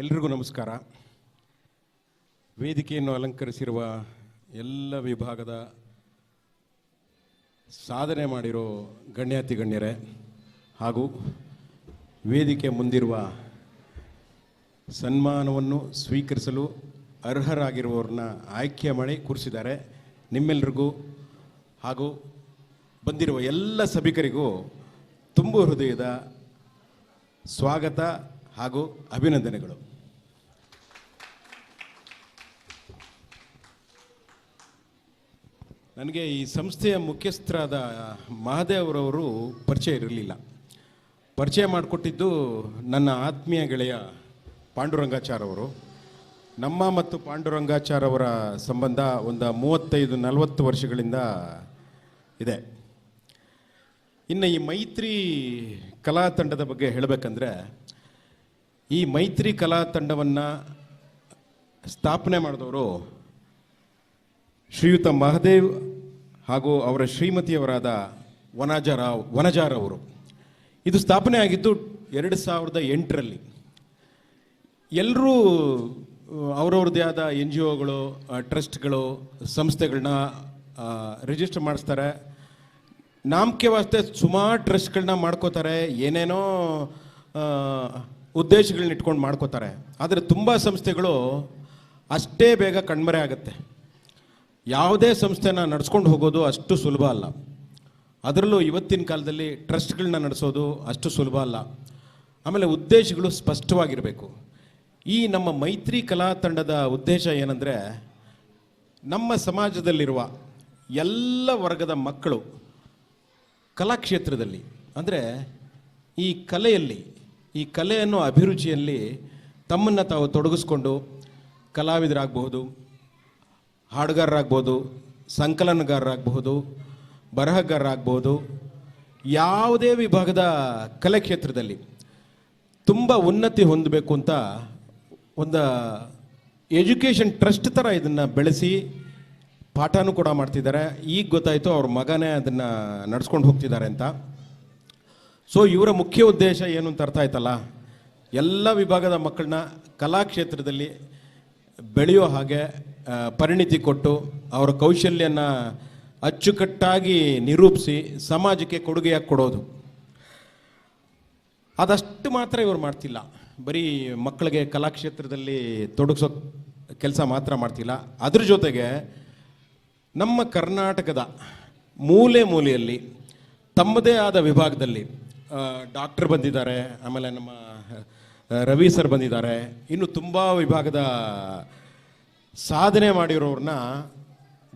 ಎಲ್ರಿಗೂ ನಮಸ್ಕಾರ. ವೇದಿಕೆಯನ್ನು ಅಲಂಕರಿಸಿರುವ ಎಲ್ಲ ವಿಭಾಗದ ಸಾಧನೆ ಮಾಡಿರೋ ಗಣ್ಯಾತಿ ಗಣ್ಯರೇ ಹಾಗೂ ವೇದಿಕೆ ಮುಂದಿರುವ ಸನ್ಮಾನವನ್ನು ಸ್ವೀಕರಿಸಲು ಅರ್ಹರಾಗಿರುವವ್ರನ್ನ ಆಯ್ಕೆ ಮಾಡಿ ಕೂರಿಸಿದ್ದಾರೆ. ನಿಮ್ಮೆಲ್ಲರಿಗೂ ಹಾಗೂ ಬಂದಿರುವ ಎಲ್ಲ ಸಭಿಕರಿಗೂ ತುಂಬ ಹೃದಯದ ಸ್ವಾಗತ ಹಾಗೂ ಅಭಿನಂದನೆಗಳು. ನನಗೆ ಈ ಸಂಸ್ಥೆಯ ಮುಖ್ಯಸ್ಥರಾದ ಮಹಾದೇವರವರು ಪರಿಚಯ ಇರಲಿಲ್ಲ. ಪರಿಚಯ ಮಾಡಿಕೊಟ್ಟಿದ್ದು ನನ್ನ ಆತ್ಮೀಯ ಗೆಳೆಯ ಪಾಂಡುರಂಗಾಚಾರ್ ಅವರು. ನಮ್ಮ ಮತ್ತು ಪಾಂಡುರಂಗಾಚಾರ್ ಅವರ ಸಂಬಂಧ ಒಂದು 35-40 ವರ್ಷಗಳಿಂದ ಇದೆ. ಇನ್ನು ಈ ಮೈತ್ರಿ ಕಲಾ ತಂಡದ ಬಗ್ಗೆ ಹೇಳಬೇಕಂದ್ರೆ, ಈ ಮೈತ್ರಿ ಕಲಾ ತಂಡವನ್ನು ಸ್ಥಾಪನೆ ಮಾಡಿದವರು ಶ್ರೀಯುತ ಮಹದೇವ್ ಹಾಗೂ ಅವರ ಶ್ರೀಮತಿಯವರಾದ ವನಜಾರವರು. ಇದು ಸ್ಥಾಪನೆ ಆಗಿದ್ದು 2008ರಲ್ಲಿ. ಎಲ್ಲರೂ ಅವರವ್ರದ್ದೇ ಆದ NGOಗಳು, ಟ್ರಸ್ಟ್ಗಳು, ಸಂಸ್ಥೆಗಳನ್ನ ರಿಜಿಸ್ಟರ್ ಮಾಡಿಸ್ತಾರೆ. ನಾಮಕೆ ವಾಸ್ತೆ ಸುಮಾರು ಟ್ರಸ್ಟ್ಗಳನ್ನ ಮಾಡ್ಕೋತಾರೆ, ಏನೇನೋ ಉದ್ದೇಶಗಳನ್ನ ಇಟ್ಕೊಂಡು ಮಾಡ್ಕೋತಾರೆ. ಆದರೆ ತುಂಬ ಸಂಸ್ಥೆಗಳು ಅಷ್ಟೇ ಬೇಗ ಕಣ್ಮರೆ ಆಗುತ್ತೆ. ಯಾವುದೇ ಸಂಸ್ಥೆನ ನಡೆಸ್ಕೊಂಡು ಹೋಗೋದು ಅಷ್ಟು ಸುಲಭ ಅಲ್ಲ. ಅದರಲ್ಲೂ ಇವತ್ತಿನ ಕಾಲದಲ್ಲಿ ಟ್ರಸ್ಟ್ಗಳನ್ನ ನಡೆಸೋದು ಅಷ್ಟು ಸುಲಭ ಅಲ್ಲ. ಆಮೇಲೆ ಉದ್ದೇಶಗಳು ಸ್ಪಷ್ಟವಾಗಿರಬೇಕು. ಈ ನಮ್ಮ ಮೈತ್ರಿ ಕಲಾ ತಂಡದ ಉದ್ದೇಶ ಏನಂದರೆ, ನಮ್ಮ ಸಮಾಜದಲ್ಲಿರುವ ಎಲ್ಲ ವರ್ಗದ ಮಕ್ಕಳು ಕಲಾಕ್ಷೇತ್ರದಲ್ಲಿ, ಅಂದರೆ ಈ ಕಲೆಯಲ್ಲಿ, ಈ ಕಲೆಯನ್ನು ಅಭಿರುಚಿಯಲ್ಲಿ ತಮ್ಮನ್ನು ತಾವು ತೊಡಗಿಸ್ಕೊಂಡು ಕಲಾವಿದರಾಗಬಹುದು, ಹಾಡುಗಾರರಾಗ್ಬೋದು, ಸಂಕಲನಗಾರರಾಗಬಹುದು, ಬರಹಗಾರರಾಗಬಹುದು, ಯಾವುದೇ ವಿಭಾಗದ ಕಲೆ ಕ್ಷೇತ್ರದಲ್ಲಿ ತುಂಬ ಉನ್ನತಿ ಹೊಂದಬೇಕು ಅಂತ ಒಂದು ಎಜುಕೇಷನ್ ಟ್ರಸ್ಟ್ ಥರ ಇದನ್ನು ಬೆಳೆಸಿ ಪಾಠನೂ ಕೂಡ ಮಾಡ್ತಿದ್ದಾರೆ. ಈಗ ಗೊತ್ತಾಯಿತು ಅವ್ರ ಮಗನೇ ಅದನ್ನು ನಡೆಸ್ಕೊಂಡು ಹೋಗ್ತಿದ್ದಾರೆ ಅಂತ. ಸೊ ಇವರ ಮುಖ್ಯ ಉದ್ದೇಶ ಏನು ಅಂತ ಅರ್ಥ ಆಯ್ತಲ್ಲ. ಎಲ್ಲ ವಿಭಾಗದ ಮಕ್ಕಳನ್ನ ಕಲಾಕ್ಷೇತ್ರದಲ್ಲಿ ಬೆಳೆಯೋ ಹಾಗೆ ಪರಿಣಿತಿ ಕೊಟ್ಟು ಅವರ ಕೌಶಲ್ಯನ ಅಚ್ಚುಕಟ್ಟಾಗಿ ನಿರೂಪಿಸಿ ಸಮಾಜಕ್ಕೆ ಕೊಡುಗೆಯಾಗಿ ಕೊಡೋದು. ಅದಷ್ಟು ಮಾತ್ರ ಇವರು ಮಾಡ್ತಿಲ್ಲ. ಬರೀ ಮಕ್ಕಳಿಗೆ ಕಲಾಕ್ಷೇತ್ರದಲ್ಲಿ ತೊಡಗಿಸೋ ಕೆಲಸ ಮಾತ್ರ ಮಾಡ್ತಿಲ್ಲ. ಅದ್ರ ಜೊತೆಗೆ ನಮ್ಮ ಕರ್ನಾಟಕದ ಮೂಲೆ ಮೂಲೆಯಲ್ಲಿ ತಮ್ಮದೇ ಆದ ವಿಭಾಗದಲ್ಲಿ ಡಾಕ್ಟರ್ ಬಂದಿದ್ದಾರೆ, ಆಮೇಲೆ ನಮ್ಮ ರವಿ ಸರ್ ಬಂದಿದ್ದಾರೆ, ಇನ್ನು ತುಂಬ ವಿಭಾಗದ ಸಾಧನೆ ಮಾಡಿರೋರನ್ನ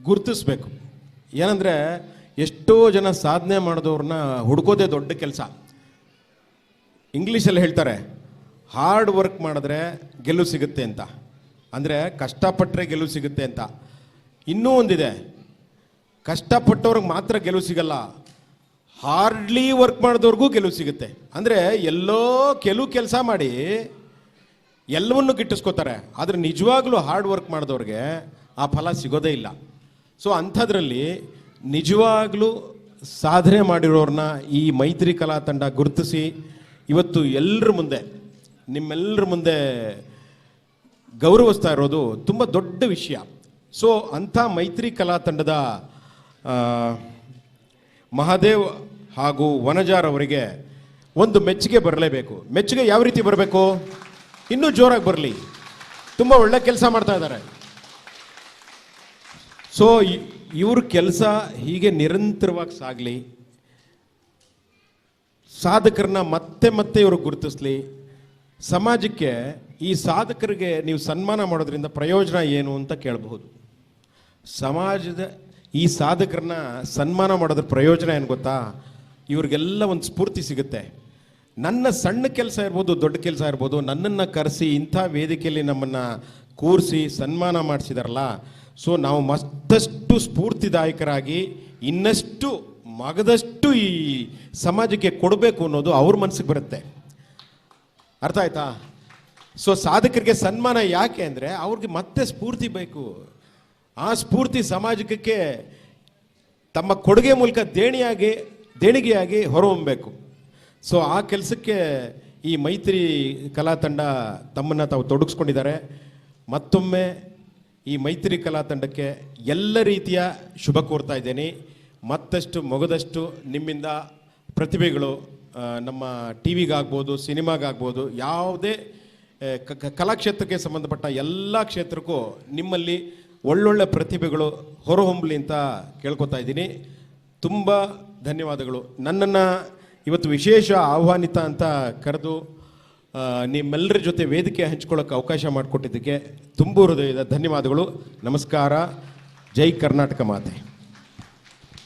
ಗುರುತಿಸ್ಬೇಕು. ಏನಂದರೆ, ಎಷ್ಟೋ ಜನ ಸಾಧನೆ ಮಾಡಿದವ್ರನ್ನ ಹುಡ್ಕೋದೇ ದೊಡ್ಡ ಕೆಲಸ. ಇಂಗ್ಲೀಷಲ್ಲಿ ಹೇಳ್ತಾರೆ, ಹಾರ್ಡ್ ವರ್ಕ್ ಮಾಡಿದ್ರೆ ಗೆಲುವು ಸಿಗುತ್ತೆ ಅಂತ. ಅಂದರೆ ಕಷ್ಟಪಟ್ಟರೆ ಗೆಲುವು ಸಿಗುತ್ತೆ ಅಂತ. ಇನ್ನೂ ಒಂದಿದೆ, ಕಷ್ಟಪಟ್ಟವ್ರಿಗೆ ಮಾತ್ರ ಗೆಲುವು ಸಿಗಲ್ಲ, ಹಾರ್ಡ್ಲಿ ವರ್ಕ್ ಮಾಡಿದವ್ರಿಗೂ ಗೆಲುವು ಸಿಗುತ್ತೆ. ಅಂದರೆ ಎಲ್ಲೋ ಕೆಲವು ಕೆಲಸ ಮಾಡಿ ಎಲ್ಲವನ್ನು ಗಿಟ್ಟಿಸ್ಕೋತಾರೆ, ಆದರೆ ನಿಜವಾಗ್ಲೂ ಹಾರ್ಡ್ ವರ್ಕ್ ಮಾಡಿದವ್ರಿಗೆ ಆ ಫಲ ಸಿಗೋದೇ ಇಲ್ಲ. ಸೊ ಅಂಥದ್ರಲ್ಲಿ ನಿಜವಾಗ್ಲೂ ಸಾಧನೆ ಮಾಡಿರೋರನ್ನ ಈ ಮೈತ್ರಿ ಕಲಾ ತಂಡ ಗುರುತಿಸಿ ಇವತ್ತು ಎಲ್ಲರ ಮುಂದೆ, ನಿಮ್ಮೆಲ್ಲರ ಮುಂದೆ ಗೌರವಿಸ್ತಾ ಇರೋದು ತುಂಬ ದೊಡ್ಡ ವಿಷಯ. ಸೊ ಅಂಥ ಮೈತ್ರಿ ಕಲಾ ತಂಡದ ಮಹಾದೇವ್ ಹಾಗೂ ವನಜಾರ್ ಅವರಿಗೆ ಒಂದು ಮೆಚ್ಚುಗೆ ಬರಲೇಬೇಕು. ಮೆಚ್ಚುಗೆ ಯಾವ ರೀತಿ ಬರಬೇಕು? ಇನ್ನೂ ಜೋರಾಗಿ ಬರಲಿ. ತುಂಬ ಒಳ್ಳೆ ಕೆಲಸ ಮಾಡ್ತಾ ಇದ್ದಾರೆ. ಸೊ ಇವ್ರ ಕೆಲಸ ಹೀಗೆ ನಿರಂತರವಾಗಿ ಸಾಗಲಿ, ಸಾಧಕರನ್ನ ಮತ್ತೆ ಮತ್ತೆ ಇವರು ಗುರುತಿಸ್ಲಿ. ಸಮಾಜಕ್ಕೆ ಈ ಸಾಧಕರಿಗೆ ನೀವು ಸನ್ಮಾನ ಮಾಡೋದ್ರಿಂದ ಪ್ರಯೋಜನ ಏನು ಅಂತ ಕೇಳಬಹುದು. ಸಮಾಜದ ಈ ಸಾಧಕರನ್ನ ಸನ್ಮಾನ ಮಾಡೋದ್ರ ಪ್ರಯೋಜನ ಏನು ಗೊತ್ತಾ? ಇವ್ರಿಗೆಲ್ಲ ಒಂದು ಸ್ಫೂರ್ತಿ ಸಿಗುತ್ತೆ. ನನ್ನ ಸಣ್ಣ ಕೆಲಸ ಇರ್ಬೋದು, ದೊಡ್ಡ ಕೆಲಸ ಇರ್ಬೋದು, ನನ್ನನ್ನು ಕರೆಸಿ ಇಂಥ ವೇದಿಕೆಯಲ್ಲಿ ನಮ್ಮನ್ನು ಕೂರಿಸಿ ಸನ್ಮಾನ ಮಾಡಿಸಿದಾರಲ್ಲ, ಸೊ ನಾವು ಮತ್ತಷ್ಟು ಸ್ಫೂರ್ತಿದಾಯಕರಾಗಿ ಇನ್ನಷ್ಟು ಮಗದಷ್ಟು ಈ ಸಮಾಜಕ್ಕೆ ಕೊಡಬೇಕು ಅನ್ನೋದು ಅವ್ರ ಮನಸ್ಸಿಗೆ ಬರುತ್ತೆ. ಅರ್ಥ ಆಯ್ತಾ? ಸೊ ಸಾಧಕರಿಗೆ ಸನ್ಮಾನ ಯಾಕೆ ಅಂದರೆ ಅವ್ರಿಗೆ ಮತ್ತೆ ಸ್ಫೂರ್ತಿ ಬೇಕು. ಆ ಸ್ಫೂರ್ತಿ ಸಮಾಜಕ್ಕೆ ತಮ್ಮ ಕೊಡುಗೆ ಮೂಲಕ ದೇಣಿಗೆಯಾಗಿ ಹೊರಹೊಮ್ಮಬೇಕು. ಸೊ ಆ ಕೆಲಸಕ್ಕೆ ಈ ಮೈತ್ರಿ ಕಲಾ ತಂಡ ತಮ್ಮನ್ನು ತಾವು ತೊಡಗಿಸ್ಕೊಂಡಿದ್ದಾರೆ. ಮತ್ತೊಮ್ಮೆ ಈ ಮೈತ್ರಿ ಕಲಾ ತಂಡಕ್ಕೆ ಎಲ್ಲ ರೀತಿಯ ಶುಭ ಕೋರ್ತಾ ಇದ್ದೇನೆ. ಮತ್ತಷ್ಟು ಮೊಗದಷ್ಟು ನಿಮ್ಮಿಂದ ಪ್ರತಿಭೆಗಳು ನಮ್ಮ ಟಿ ವಿಗಾಗ್ಬೋದು, ಸಿನಿಮಾಗಾಗ್ಬೋದು, ಯಾವುದೇ ಕಲಾಕ್ಷೇತ್ರಕ್ಕೆ ಸಂಬಂಧಪಟ್ಟ ಎಲ್ಲ ಕ್ಷೇತ್ರಕ್ಕೂ ನಿಮ್ಮಲ್ಲಿ ಒಳ್ಳೊಳ್ಳೆ ಪ್ರತಿಭೆಗಳು ಹೊರಹೊಮ್ಮಲಿ ಅಂತ ಕೇಳ್ಕೊತಾ ಇದ್ದೀನಿ. ತುಂಬ ಧನ್ಯವಾದಗಳು. ನನ್ನನ್ನು ಇವತ್ತು ವಿಶೇಷ ಆಹ್ವಾನಿತ ಅಂತ ಕರೆದು ನಿಮ್ಮೆಲ್ಲರ ಜೊತೆ ವೇದಿಕೆ ಹಂಚ್ಕೊಳ್ಳೋಕ್ಕೆ ಅವಕಾಶ ಮಾಡಿಕೊಟ್ಟಿದ್ದಕ್ಕೆ ತುಂಬ ಹೃದಯದ ಧನ್ಯವಾದಗಳು. ನಮಸ್ಕಾರ. ಜೈ ಕರ್ನಾಟಕ ಮಾತೆ.